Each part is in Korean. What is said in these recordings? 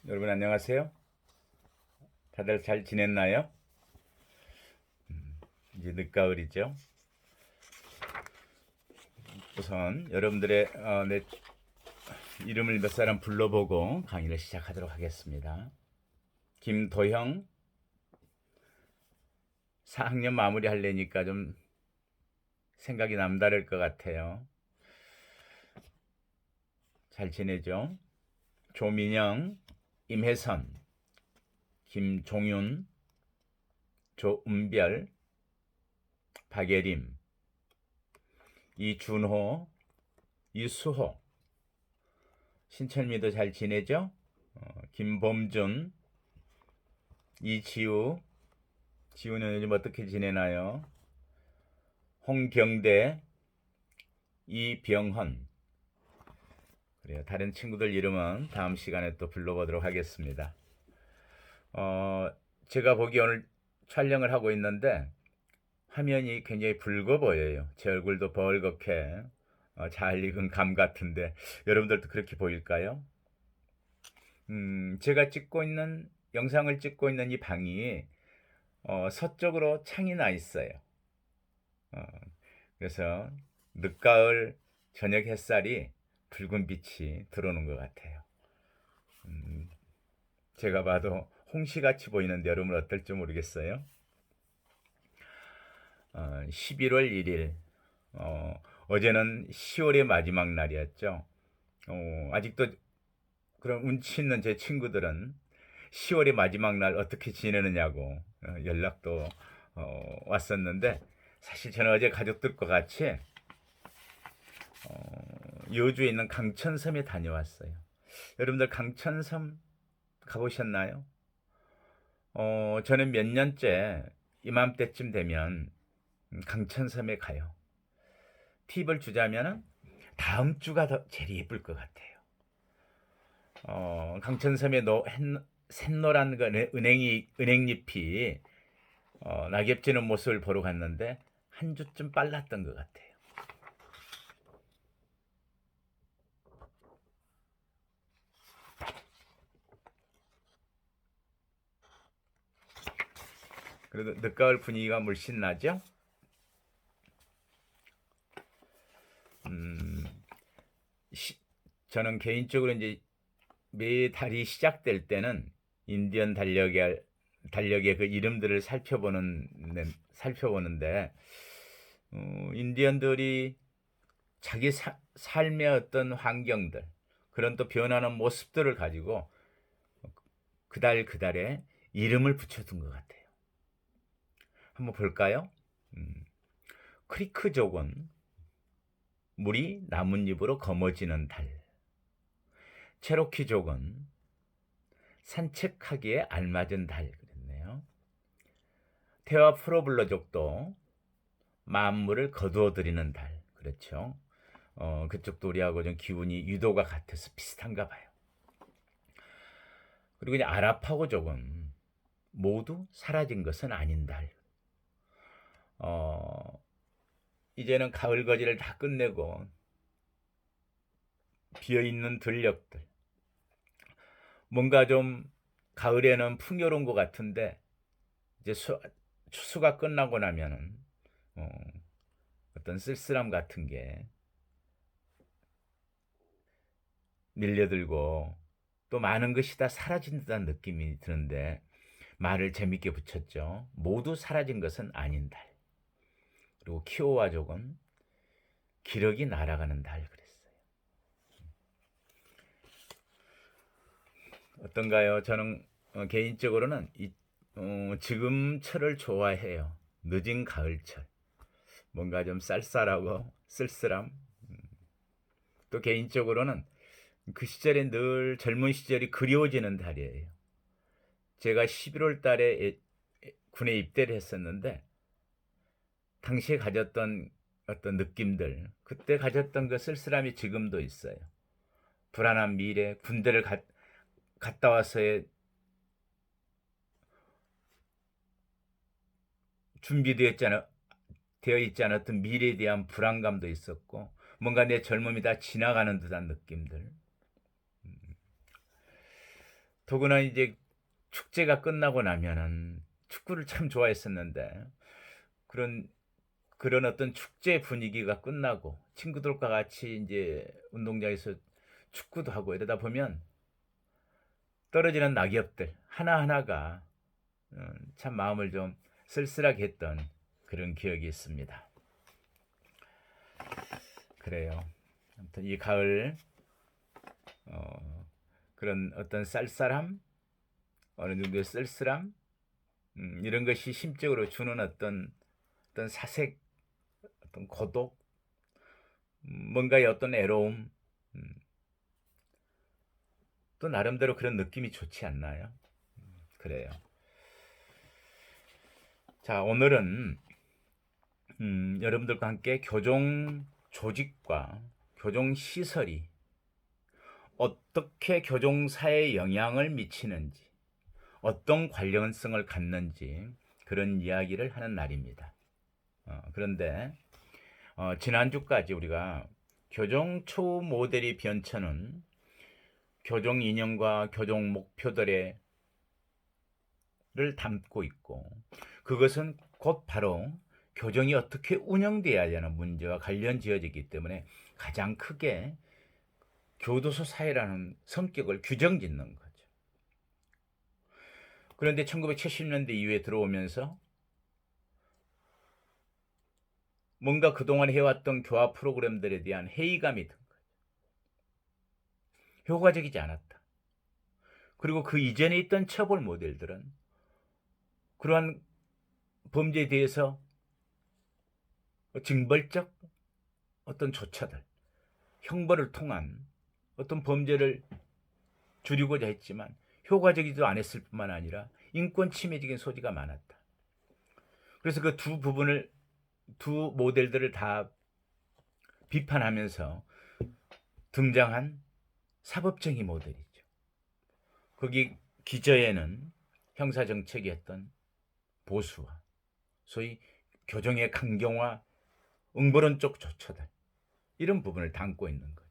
여러분 안녕하세요. 다들 잘 지냈나요? 이제 늦가을이죠. 우선 여러분들의 내 이름을 몇 사람 불러보고 강의를 시작하도록 하겠습니다. 김도형 4학년 마무리 하려니까 좀 생각이 남다를 것 같아요. 잘 지내죠? 조민영, 임혜선, 김종윤, 조은별, 박예림, 이준호, 이수호, 신철미도 잘 지내죠? 김범준, 이지우, 지우는 요즘 어떻게 지내나요? 홍경대, 이병헌. 그래요. 다른 친구들 이름은 다음 시간에 또 불러보도록 하겠습니다. 제가 보기 오늘 촬영을 하고 있는데 화면이 굉장히 붉어 보여요. 제 얼굴도 벌겋게 잘 익은 감 같은데 여러분들도 그렇게 보일까요? 제가 영상을 찍고 있는 이 방이 서쪽으로 창이 나 있어요. 어, 그래서 늦가을 저녁 햇살이 붉은 빛이 들어오는 것 같아요. 제가 봐도 홍시같이 보이는데 여러분 어떨지 모르겠어요. 11월 1일 어제는 10월의 마지막 날이었죠. 아직도 그런 운치 있는 제 친구들은 10월의 마지막 날 어떻게 지내느냐고 연락도 왔었는데 사실 저는 어제 가족들과 같이 여주에 있는 강천섬에 다녀왔어요. 여러분들 강천섬 가보셨나요? 저는 몇 년째 이맘때쯤 되면 강천섬에 가요. 팁을 주자면 다음 주가 더 제일 예쁠 것 같아요. 강천섬에 샛노란 그 은행잎이 낙엽 지는 모습을 보러 갔는데 한 주쯤 빨랐던 것 같아요. 그래도 늦가을 분위기가 물씬 나죠? 음, 저는 개인적으로 이제 매 달이 시작될 때는 인디언 달력의 그 이름들을 살펴보는데 인디언들이 자기 삶의 어떤 환경들 그런 또 변하는 모습들을 가지고 그달에 이름을 붙여둔 것 같아요. 한번 볼까요? 크리크족은 물이 나뭇잎으로 거머쥐는 달. 체로키족은 산책하기에 알맞은 달 그랬네요. 테와 프로블러족도 만물을 거두어들이는 달 그렇죠. 그쪽도 우리하고 좀 기운이 유도가 같아서 비슷한가 봐요. 그리고 이제 아라파고족은 모두 사라진 것은 아닌 달. 이제는 가을 거지를 다 끝내고 비어있는 들녘들. 뭔가 좀 가을에는 풍요로운 것 같은데 이제 추수가 끝나고 나면은 어, 어떤 쓸쓸함 같은 게 밀려들고 또 많은 것이 다 사라진 듯한 느낌이 드는데 말을 재밌게 붙였죠. 모두 사라진 것은 아닌 달. 그리고 키오와족은 기러기 날아가는 달 그랬어요. 어떤가요? 저는 개인적으로는 지금 철을 좋아해요. 늦은 가을철. 뭔가 좀 쌀쌀하고 쓸쓸함. 또 개인적으로는 그 시절에 늘 젊은 시절이 그리워지는 달이에요. 제가 11월 달에 군에 입대를 했었는데 당시에 가졌던 어떤 느낌들, 그때 가졌던 그 쓸쓸함이 지금도 있어요. 불안한 미래, 군대를 갔다 와서의 되어 있지 않았던 미래에 대한 불안감도 있었고, 뭔가 내 젊음이 다 지나가는 듯한 느낌들. 더구나 이제 축제가 끝나고 나면은 축구를 참 좋아했었는데 그런 그런 어떤 축제 분위기가 끝나고 친구들과 같이 이제 운동장에서 축구도 하고 이러다 보면 떨어지는 낙엽들 하나하나가 참 마음을 좀 쓸쓸하게 했던 그런 기억이 있습니다. 그래요. 아무튼 이 가을 그런 어떤 쌀쌀함, 어느 정도의 쓸쓸함, 이런 것이 심적으로 주는 어떤 사색, 어떤 고독, 뭔가의 어떤 애로움, 음, 또 나름대로 그런 느낌이 좋지 않나요? 그래요. 자, 오늘은 여러분들과 함께 교종 조직과 교종 시설이 어떻게 교종사에 영향을 미치는지, 어떤 관련성을 갖는지 그런 이야기를 하는 날입니다. 그런데 지난주까지 우리가 교종 초우 모델이 변천은 교종 이념과 교종 목표들을 담고 있고 그것은 곧 바로 교정이 어떻게 운영돼야 하는 문제와 관련 지어지기 때문에 가장 크게 교도소 사회라는 성격을 규정짓는 거죠. 그런데 1970년대 이후에 들어오면서 뭔가 그동안 해왔던 교화 프로그램들에 대한 회의감이 든 거죠. 효과적이지 않았다. 그리고 그 이전에 있던 처벌 모델들은 그러한 범죄에 대해서 징벌적 어떤 조처들, 형벌을 통한 어떤 범죄를 줄이고자 했지만 효과적이지도 않았을 뿐만 아니라 인권 침해적인 소지가 많았다. 그래서 그 두 모델들을 다 비판하면서 등장한 사법정의 모델이죠. 거기 기저에는 형사정책이었던 보수와 소위 교정의 강경화, 응보론적 조처들 이런 부분을 담고 있는 거죠.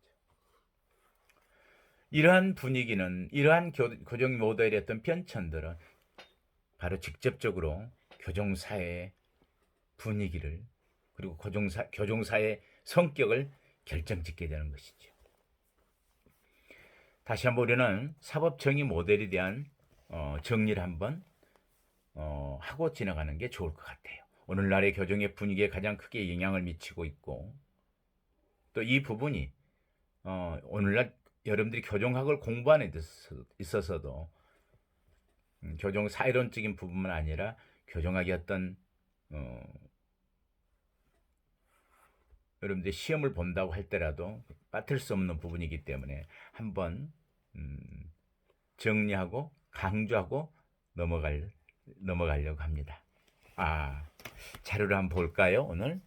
이러한 분위기는 이러한 교정 모델의 어떤 편천들은 바로 직접적으로 교정사의 분위기를 그리고 교정사의 성격을 결정짓게 되는 것이죠. 다시 한번 우리는 사법정의 모델에 대한 정리를 한번 하고 지나가는 게 좋을 것 같아요. 오늘날의 교정의 분위기에 가장 크게 영향을 미치고 있고 또 이 부분이 오늘날 여러분들이 교정학을 공부하는 데 있어서도 교정 사이론적인 부분만 아니라 교정학의 어떤 여러분들이 시험을 본다고 할 때라도 빠뜨릴 수 없는 부분이기 때문에 한번 정리하고 강조하고 넘어가려고 합니다. 자료를 한번 볼까요? 오늘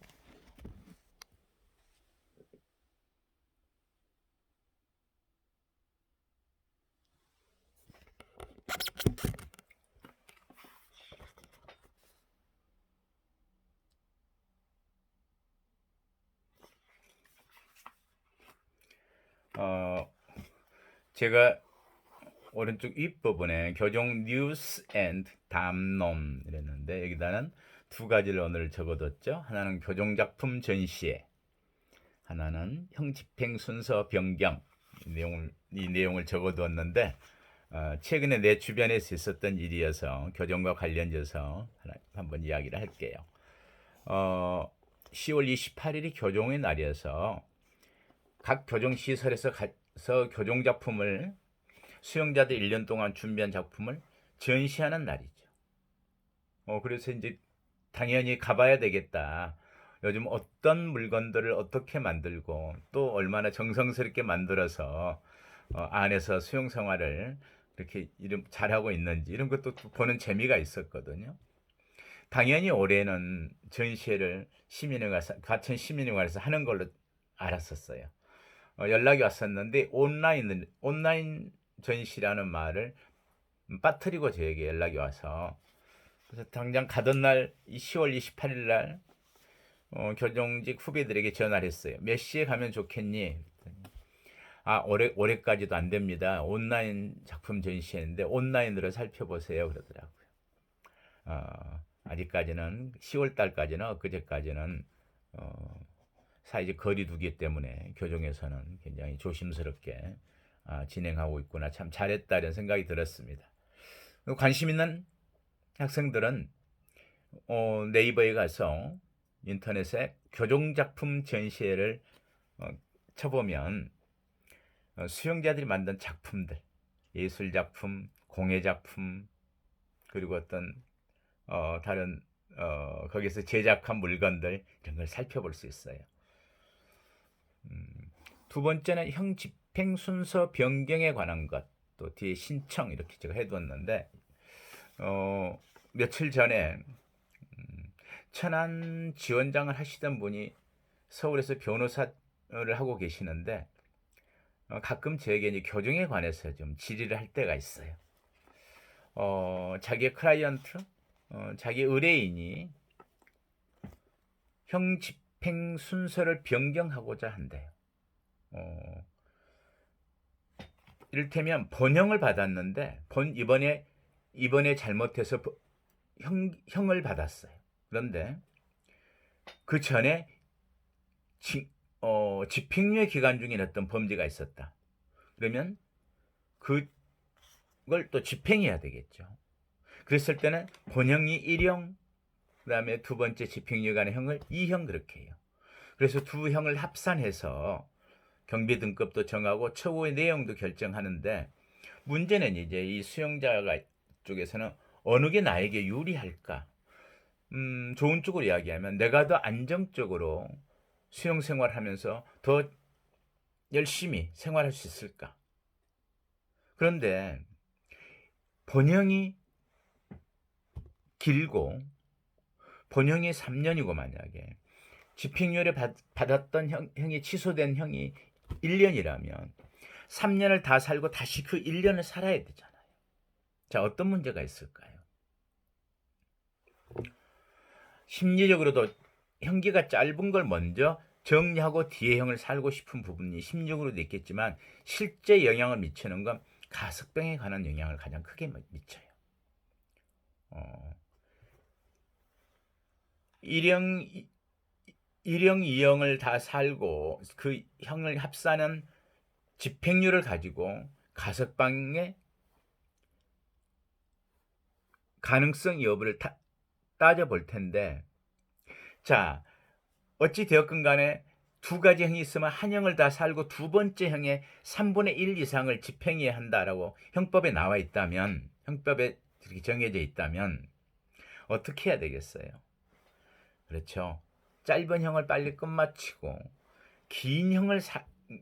제가 오른쪽 윗부분에 교정 뉴스 앤드 담론 이랬는데 여기다는 두 가지를 오늘 적어뒀죠. 하나는 교정작품 전시회, 하나는 형집행 순서 변경 이 내용을 적어두었는데 최근에 내 주변에서 있었던 일이어서 교정과 관련돼서 한번 이야기를 할게요. 10월 28일이 교정의 날이어서 각 교정시설에서 교정작품을 수용자들 1년 동안 준비한 작품을 전시하는 날이죠. 그래서 이제 당연히 가봐야 되겠다. 요즘 어떤 물건들을 어떻게 만들고 또 얼마나 정성스럽게 만들어서 안에서 수용 생활을 이렇게 잘하고 있는지 이런 것도 보는 재미가 있었거든요. 당연히 올해는 전시회를 과천 시민회관에서 하는 걸로 알았었어요. 연락이 왔었는데 온라인 전시라는 말을 빠뜨리고 저에게 연락이 와서 그래서 당장 가던 날 10월 28일 날 교정직 후배들에게 전화를 했어요. 몇 시에 가면 좋겠니? 올해까지도 안 됩니다. 온라인 작품 전시회인데 온라인으로 살펴보세요. 그러더라고요. 아직까지는 10월 달까지는 엊그제까지는 사이즈 거리두기 때문에 교정에서는 굉장히 조심스럽게 진행하고 있구나. 참 잘했다 이런 생각이 들었습니다. 관심 있는 학생들은 네이버에 가서 인터넷에 교정작품 전시회를 쳐보면 수영자들이 만든 작품들, 예술작품, 공예작품, 그리고 어떤 다른 거기서 제작한 물건들 이런 걸 살펴볼 수 있어요. 두 번째는 형 집행 순서 변경에 관한 것, 또 뒤에 신청 이렇게 제가 해두었는데 며칠 전에 천안 지원장을 하시던 분이 서울에서 변호사를 하고 계시는데 가끔 저에게 이제 교정에 관해서 좀 질의를 할 때가 있어요. 자기의 클라이언트, 자기 의뢰인이 형 집행 순서를 변경하고자 한대요. 이를테면 본형을 받았는데 이번에 잘못해서 형을 받았어요. 그런데 그 전에 집행유예 기간 중에 어떤 범죄가 있었다. 그러면 그걸 또 집행해야 되겠죠. 그랬을 때는 본형이 1형, 그 다음에 두 번째 집행유예 기간의 형을 2형 그렇게 해요. 그래서 두 형을 합산해서 경비 등급도 정하고 처우의 내용도 결정하는데 문제는 이제 이 수용자가 쪽에서는 어느 게 나에게 유리할까? 좋은 쪽으로 이야기하면 내가 더 안정적으로 수용 생활하면서 더 열심히 생활할 수 있을까? 그런데 본형이 길고 본형이 3년이고 만약에 집행유예를 받았던 형이 취소된 형이 1년이라면 3년을 다 살고 다시 그 1년을 살아야 되잖아요. 자, 어떤 문제가 있을까요? 심리적으로도 형기가 짧은 걸 먼저 정리하고 뒤에 형을 살고 싶은 부분이 심리적으로도 있겠지만 실제 영향을 미치는 건 가석병에 관한 영향을 가장 크게 미쳐요. 1형, 2형을 다 살고 그 형을 합산한 집행유를 가지고 가석방의 가능성 여부를 따져볼 텐데, 자, 어찌 되었건 간에 두 가지 형이 있으면 한 형을 다 살고 두 번째 형의 3분의 1 이상을 집행해야 한다라고 형법에 나와 있다면, 형법에 이렇게 정해져 있다면 어떻게 해야 되겠어요? 그렇죠. 짧은 형을 빨리 끝마치고 긴 형을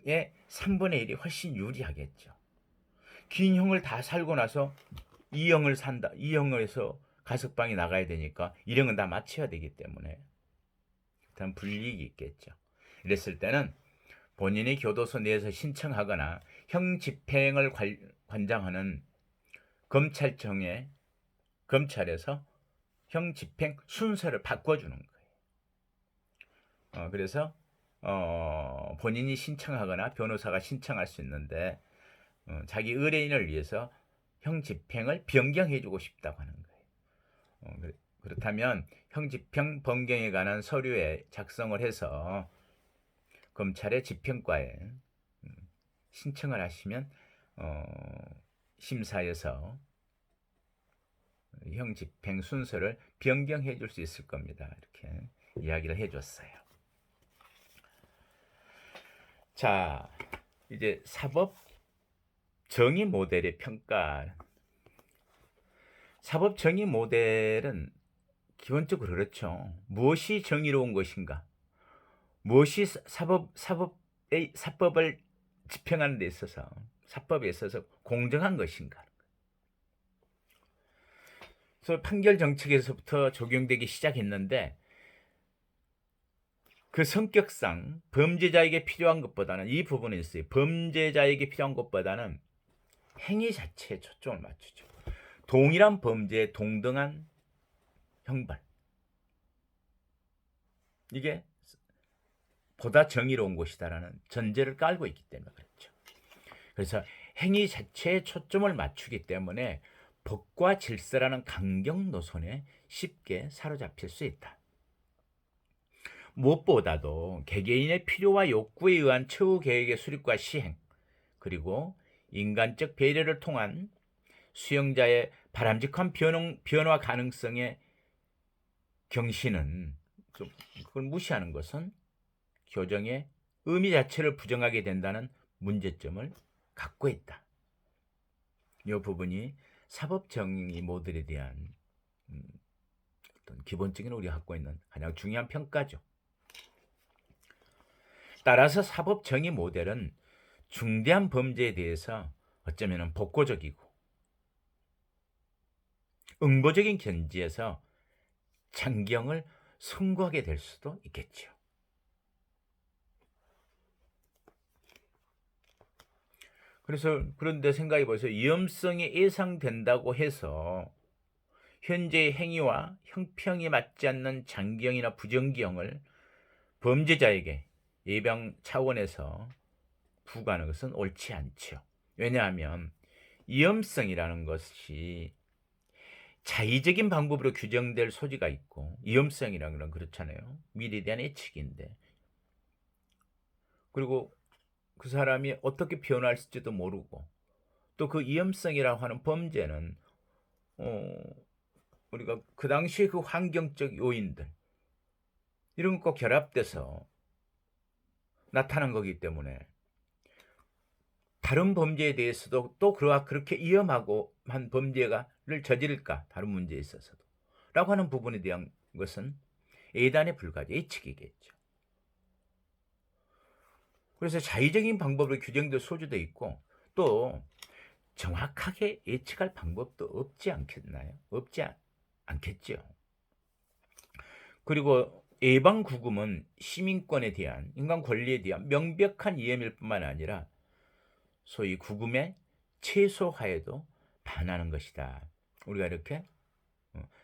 의 3분의 1이 훨씬 유리하겠죠. 긴 형을 다 살고 나서 2형을 산다. 2형에서 가석방이 나가야 되니까 1형은 다 마쳐야 되기 때문에 일단 불이익이 있겠죠. 이랬을 때는 본인이 교도소 내에서 신청하거나 형 집행을 관장하는 검찰에서 형 집행 순서를 바꿔주는 거예요. 그래서 본인이 신청하거나 변호사가 신청할 수 있는데 자기 의뢰인을 위해서 형 집행을 변경해주고 싶다고 하는 거예요. 그렇다면 형 집행 변경에 관한 서류에 작성을 해서 검찰의 집행과에 신청을 하시면 심사에서 형 집행 순서를 변경해 줄 수 있을 겁니다. 이렇게 이야기를 해줬어요. 자, 이제 사법 정의 모델의 평가. 사법 정의 모델은 기본적으로 그렇죠. 무엇이 정의로운 것인가? 무엇이 사법을 집행하는 데 있어서, 사법에 있어서 공정한 것인가? 그래서 판결 정책에서부터 적용되기 시작했는데 그 성격상 범죄자에게 필요한 것보다는 이 부분에 있어요. 범죄자에게 필요한 것보다는 행위 자체에 초점을 맞추죠. 동일한 범죄에 동등한 형벌. 이게 보다 정의로운 것이다라는 전제를 깔고 있기 때문에 그렇죠. 그래서 행위 자체에 초점을 맞추기 때문에 법과 질서라는 강경 노선에 쉽게 사로잡힐 수 있다. 무엇보다도 개개인의 필요와 욕구에 의한 처우 계획의 수립과 시행, 그리고 인간적 배려를 통한 수용자의 바람직한 변화 가능성의 경신은, 그걸 무시하는 것은 교정의 의미 자체를 부정하게 된다는 문제점을 갖고 있다. 이 부분이 사법정의 모델에 대한 어떤 기본적인 우리가 갖고 있는 가장 중요한 평가죠. 따라서 사법정의 모델은 중대한 범죄에 대해서 어쩌면 복고적이고 응보적인 견지에서 장경을 선고하게 될 수도 있겠죠. 그런데 생각해 보세요. 위험성이 예상된다고 해서 현재의 행위와 형평이 맞지 않는 장경이나 부정경을 범죄자에게 예방 차원에서 부과하는 것은 옳지 않죠. 왜냐하면 위험성이라는 것이 자의적인 방법으로 규정될 소지가 있고, 위험성이라는 건 그렇잖아요. 미래에 대한 예측인데, 그리고 그 사람이 어떻게 변할지도 모르고, 또 그 위험성이라고 하는 범죄는 우리가 그 당시에 그 환경적 요인들 이런 것과 결합돼서 나타난 거기 때문에 다른 범죄에 대해서도 또 그렇게 위험하고 한 범죄를 저지를까, 다른 문제에 있어서도 라고 하는 부분에 대한 것은 예단에 불과하죠. 예측이겠죠. 그래서 자의적인 방법으로 규정될 소지도 있고, 또 정확하게 예측할 방법도 없지 않겠나요? 없지 않겠죠. 그리고 예방구금은 시민권에 대한, 인간 권리에 대한 명백한 위험일 뿐만 아니라 소위 구금의 최소화에도 반하는 것이다. 우리가 이렇게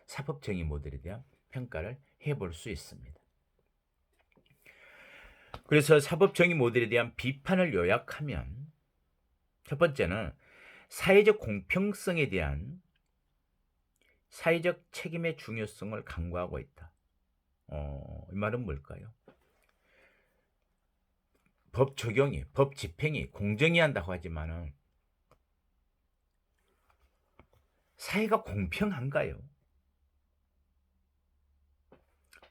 사법정의 모델에 대한 평가를 해볼 수 있습니다. 그래서 사법정의 모델에 대한 비판을 요약하면, 첫 번째는 사회적 공평성에 대한 사회적 책임의 중요성을 강조하고 있다. 이 말은 뭘까요? 법 적용이, 법 집행이 공정해야 한다고 하지만은 사회가 공평한가요?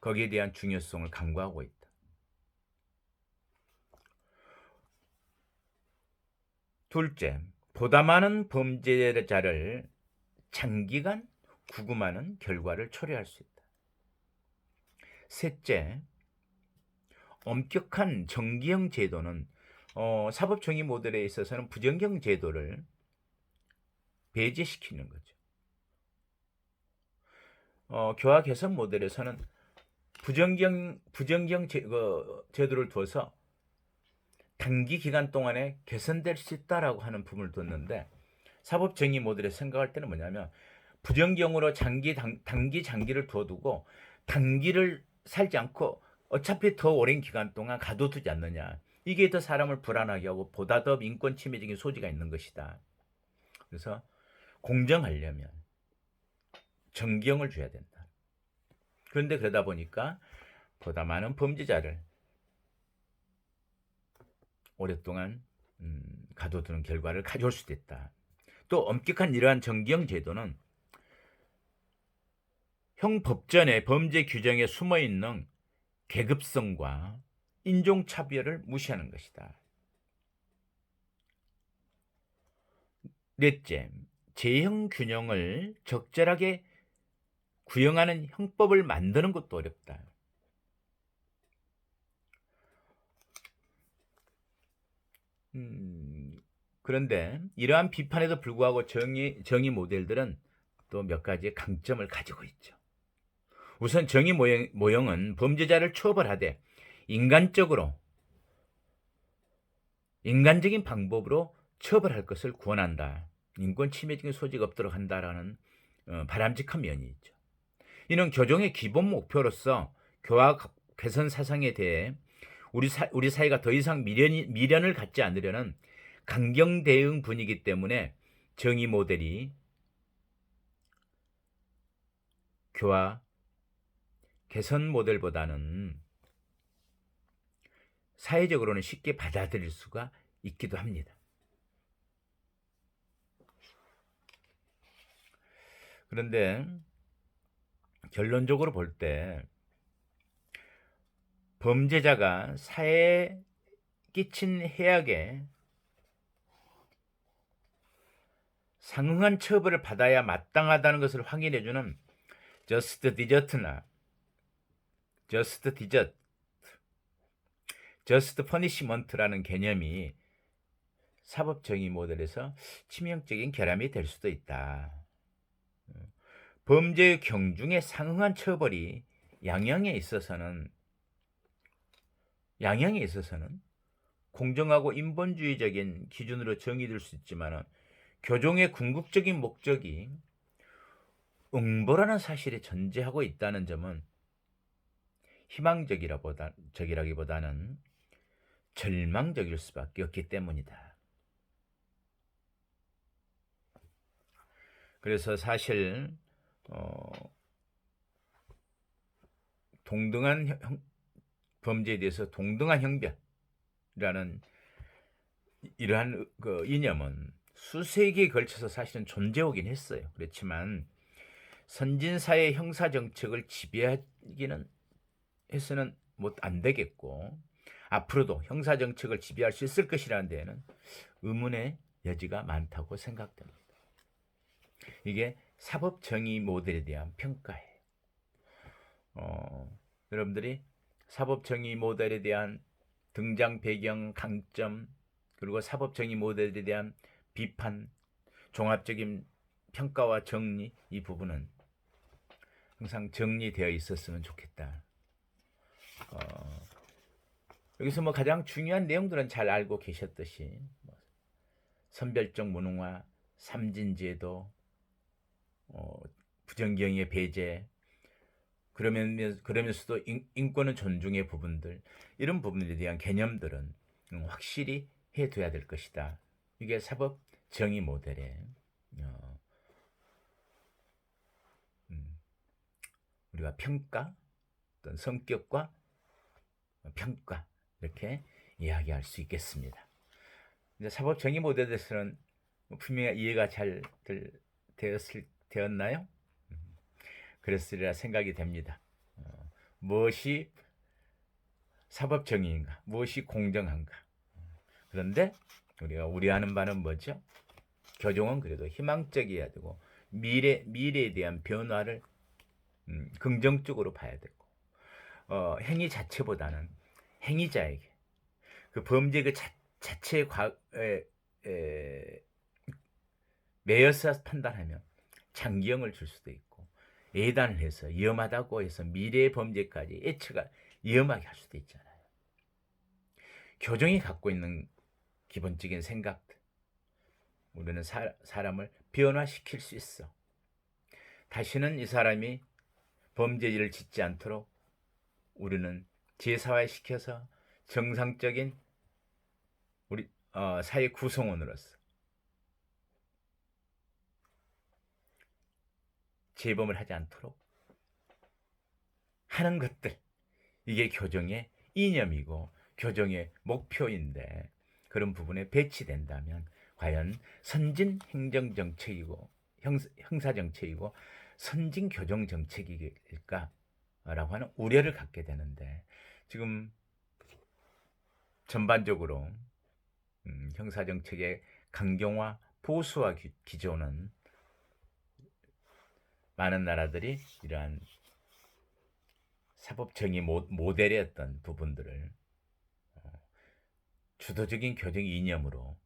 거기에 대한 중요성을 강조하고 있다. 둘째, 보다 많은 범죄자를 장기간 구금하는 결과를 초래할 수 있다. 셋째, 엄격한 정기형 제도는 사법정의 모델에 있어서는 부정경 제도를 배제시키는 거죠. 교화 개선 모델에서는 부정경 제도를 두어서 단기 기간 동안에 개선될 수 있다라고 하는 부분을 뒀는데, 사법정의 모델에 생각할 때는 뭐냐면 부정경으로 단기 장기를 두어두고 단기를 살지 않고 어차피 더 오랜 기간 동안 가둬두지 않느냐, 이게 더 사람을 불안하게 하고 보다 더 인권 침해적인 소지가 있는 것이다. 그래서 공정하려면 정경을 줘야 된다. 그런데 그러다 보니까 보다 많은 범죄자를 오랫동안 가둬두는 결과를 가져올 수도 있다. 또 엄격한 이러한 정경 제도는 형법전의 범죄 규정에 숨어있는 계급성과 인종차별을 무시하는 것이다. 넷째, 재형 균형을 적절하게 구형하는 형법을 만드는 것도 어렵다. 그런데 이러한 비판에도 불구하고 정의 모델들은 또 몇 가지의 강점을 가지고 있죠. 우선 정의 모형은 범죄자를 처벌하되 인간적인 방법으로 처벌할 것을 권한다. 인권 침해적인 소지가 없도록 한다라는 바람직한 면이 있죠. 이는 교정의 기본 목표로서 교화 개선 사상에 대해 우리 사회가 더 이상 미련을 갖지 않으려는 강경 대응 분위기 때문에 정의 모델이 교화 개선 모델보다는 사회적으로는 쉽게 받아들일 수가 있기도 합니다. 그런데 결론적으로 볼 때 범죄자가 사회에 끼친 해악에 상응한 처벌을 받아야 마땅하다는 것을 확인해주는 저스트 디저트나 저스트 퍼니시먼트라는 개념이 사법정의 모델에서 치명적인 결함이 될 수도 있다. 범죄의 경중에 상응한 처벌이 양형에 있어서는 공정하고 인본주의적인 기준으로 정의될 수 있지만 교종의 궁극적인 목적이 응보라는 사실이 존재하고 있다는 점은 희망적이라기보다는 절망적일 수밖에 없기 때문이다. 그래서 사실 동등한 범죄에 대해서 동등한 형벌이라는 이러한 그 이념은 수세기에 걸쳐서 사실은 존재하긴 했어요. 그렇지만 선진사회 형사정책을 지배하기는 해서는 안 되겠고 앞으로도 형사정책을 지배할 수 있을 것이라는 데에는 의문의 여지가 많다고 생각됩니다. 이게 사법정의 모델에 대한 평가예요. 여러분들이 사법정의 모델에 대한 등장 배경, 강점, 그리고 사법정의 모델에 대한 비판, 종합적인 평가와 정리, 이 부분은 항상 정리되어 있었으면 좋겠다. 여기서 가장 중요한 내용들은 잘 알고 계셨듯이 선별적 무능화, 삼진제도, 부정경의 배제, 그러면서도 인권은 존중의 부분들, 이런 부분들에 대한 개념들은 확실히 해둬야 될 것이다. 이게 사법 정의 모델의 우리가 평가, 어떤 성격과 평가, 이렇게 이야기할 수 있겠습니다. 이제 사법 정의 모델에 대해서는 분명히 이해가 잘 되었나요? 그랬으리라 생각이 됩니다. 무엇이 사법 정의인가? 무엇이 공정한가? 그런데 우리가 우려하는 바는 뭐죠? 교종은 그래도 희망적이어야 되고 미래에 대한 변화를 긍정적으로 봐야 되고 행위 자체보다는 행위자에게 그 범죄 그 자체의 매여서 판단하면 장기형을 줄 수도 있고 예단을 해서 위험하다고 해서 미래의 범죄까지 예측가 위험하게 할 수도 있잖아요. 교종이 갖고 있는 기본적인 생각들, 우리는 사람을 변화시킬 수 있어. 다시는 이 사람이 범죄를 짓지 않도록 우리는 제사화시켜서 정상적인 우리 사회 구성원으로서 재범을 하지 않도록 하는 것들, 이게 교정의 이념이고 교정의 목표인데 그런 부분에 배치된다면 과연 선진 행정정책이고 형사정책이고 선진 교정정책일까라고 하는 우려를 갖게 되는데 지금 전반적으로 형사정책의 강경화, 보수화 기조는 많은 나라들이 이러한 사법정의 모델의 어떤 부분들을 주도적인 교정 이념으로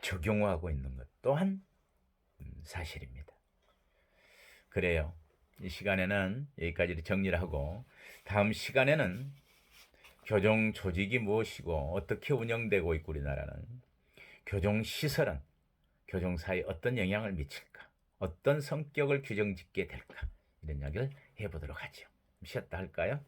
적용하고 있는 것 또한 사실입니다. 그래요. 이 시간에는 여기까지 정리를 하고 다음 시간에는 교정 조직이 무엇이고 어떻게 운영되고 있고 우리나라는 교정 시설은 교정사에 어떤 영향을 미칠까, 어떤 성격을 규정짓게 될까, 이런 이야기를 해보도록 하죠. 쉬었다 할까요?